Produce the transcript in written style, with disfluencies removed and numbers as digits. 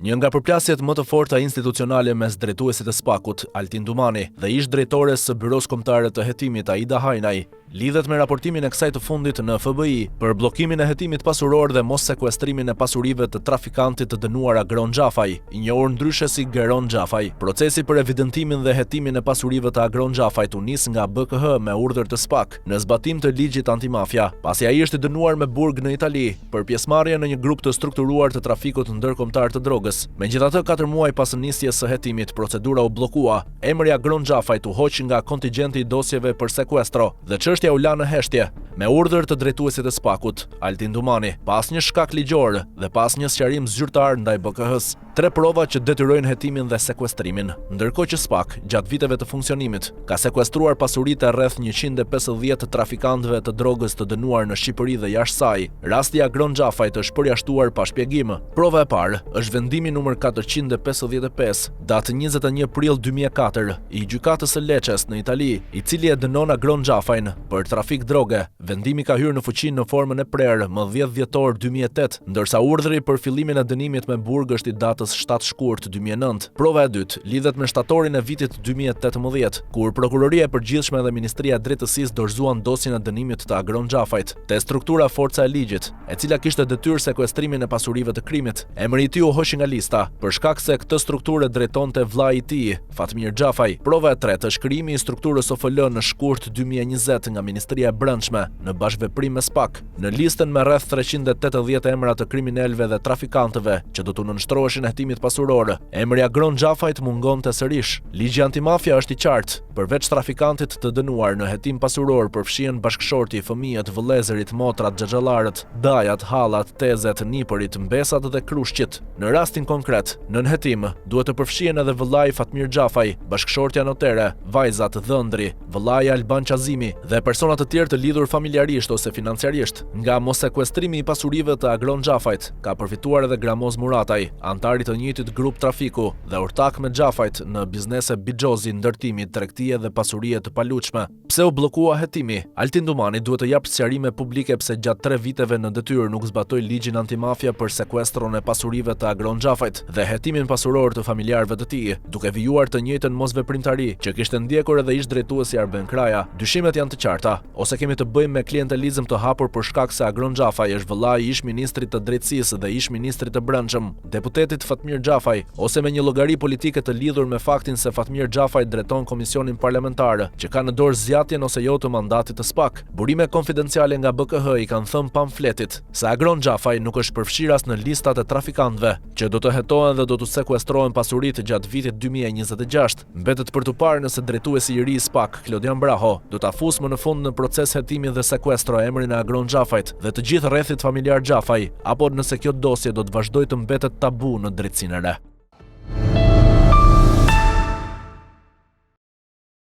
Një nga përplasjet më të forta institucionale mes drejtuesit të SPAK-ut, Altin Dumani, dhe ish drejtores së Byros Kombëtare të Hetimit Aida Hajnaj, lidhet me raportimin e kësaj të fundit në FBI për bllokimin e hetimit pasuror dhe mos sekuestrimin e pasurive të trafikantit të dënuar Agron Xhafaj, i njohur ndryshe si Geron Xhafaj. Procesi për evidentimin dhe hetimin e pasurive të Agron Xhafajt u nis nga BKH me urdhër të SPAK në zbatim të ligjit antimafia, pasi ai është i dënuar me burg në Itali për pjesëmarrje në një grup të strukturuar të trafikut ndërkombëtar të drogës. Megjithatë, 4 muaj pas nisjes së hetimit, procedura u bllokua. Emri Agron Xhafajt u hoq nga kontingjenti i dosjeve për sekuestro dhe çështja u la në heshtje me urdhër të drejtuesit të SPAK-ut, Altin Dumani, pas një shkak ligjor dhe pas një sqarim zyrtar ndaj BKH-s. 3 prova që detyrojnë hetimin dhe sekuestrimin, ndërkohë që SPAK, gjatë viteve të funksionimit, ka sekuestruar pasuritë rreth 150 trafikantëve të drogës të dënuar në Shqipëri dhe jashtë saj. Rasti Agron Xhafajt është përjashtuar pa shpjegim. Prova e parë është vendimi numër 455, datë 21 prill 2004, i gjykatës së Lecces në Itali, i cili e dënon Agron Xhafajn për trafik droge. Vendimi ka hyrë në fuqi në formën e prerë më 10 dhjetor 2008, ndërsa urdhri për fillimin e dënimit me burg është i datës 7 shkurt 2009. Prova e dytë lidhet me shtatorin e vitit 2018, kur Prokuroria e Përgjithshme dhe Ministria e Drejtësisë dorëzuan dosjen e dënimit të Agron Xhafajt te struktura Forca e Ligjit, e cila kishte detyrë sekuestrimin e pasurive të krimit. Emri i tij u hoqi nga lista për shkak se këtë strukturë drejtonte vllai i tij, Fatmir Xhafaj. Prova e tretë është krijimi i strukturës OFL në shkurt 2020 nga Ministria e Brendshme në bashkëveprim me SPAK, në listën me rreth 380 emra të kriminalëve dhe trafikantëve që do të nënshtroheshin hetimit pasuror. Emri Agron Xhafajt mungonte sërish. Ligji antimafia është i qartë. Përveç trafikantit të dënuar në hetim pasuror përfshihen bashkëshorti, fëmijët, vëllezërit, motrat, xhaxhallarët, dajat, hallat, tezet, nipërit, mbesat dhe krushqit. Në rastin konkret, nën hetim duhet të përfshihen edhe vëllai Fatmir Xhafaj, bashkëshortja notere, vajzat, dhëndri, vëllai Alban Qazimi dhe persona të tjerë të lidhur familjarisht ose financiarisht. Nga mos sekuestrimi i pasurive të Agron Xhafajt ka përfituar edhe Gramoz Murataj, antari të njëjtit grup trafiku dhe urtak me Xhafajt në biznese bixhozi, ndërtimi, tregtie dhe pasurie të paluçme. Pse u bllokua hetimi? Altin Dumani duhet të japë sqarime publike pse gjatë 3 viteve në detyrë nuk zbatoi ligjin antimafia për sekuestron e pasurive të Agron Xhafajt dhe hetimin pasuror të familjarëve të tij, duke vijuar të njëjtën mosveprimtari që kishte ndjekur edhe ish drejtuesi Arben Kraja. Dyshimet janë të qarta, ose kemi të bëjmë me klientelizëm të hapur për shkak se Agron Xhafaj është vëllai i ish ministrit të drejtësisë dhe ish ministrit të brendshëm, deputetit Fatmir Xhafaj, ose me një llogari politike të lidhur me faktin se Fatmir Xhafaj drejton komisionin parlamentar që ka në dorë zgjatjen ose jo të mandatit të SPAK. Burime konfidenciale nga BKH i kanë thënë pamfletit se Agron Xhafaj nuk është përfshirë as në listat e trafikantëve që do të hetohen dhe do të sekuestrohen pasuritë gjatë vitit 2026. Mbetet për të parë nëse drejtuesi i ri i SPAK, Klodian Braho, do ta fusë më në fund në proces hetimi dhe sekuestro emrin e Agron Xhafajt dhe të gjithë rrethit familjar Xhafaj, apo nëse kjo dosje do të vazhdojë të mbetet tabu në drejtsinë e re.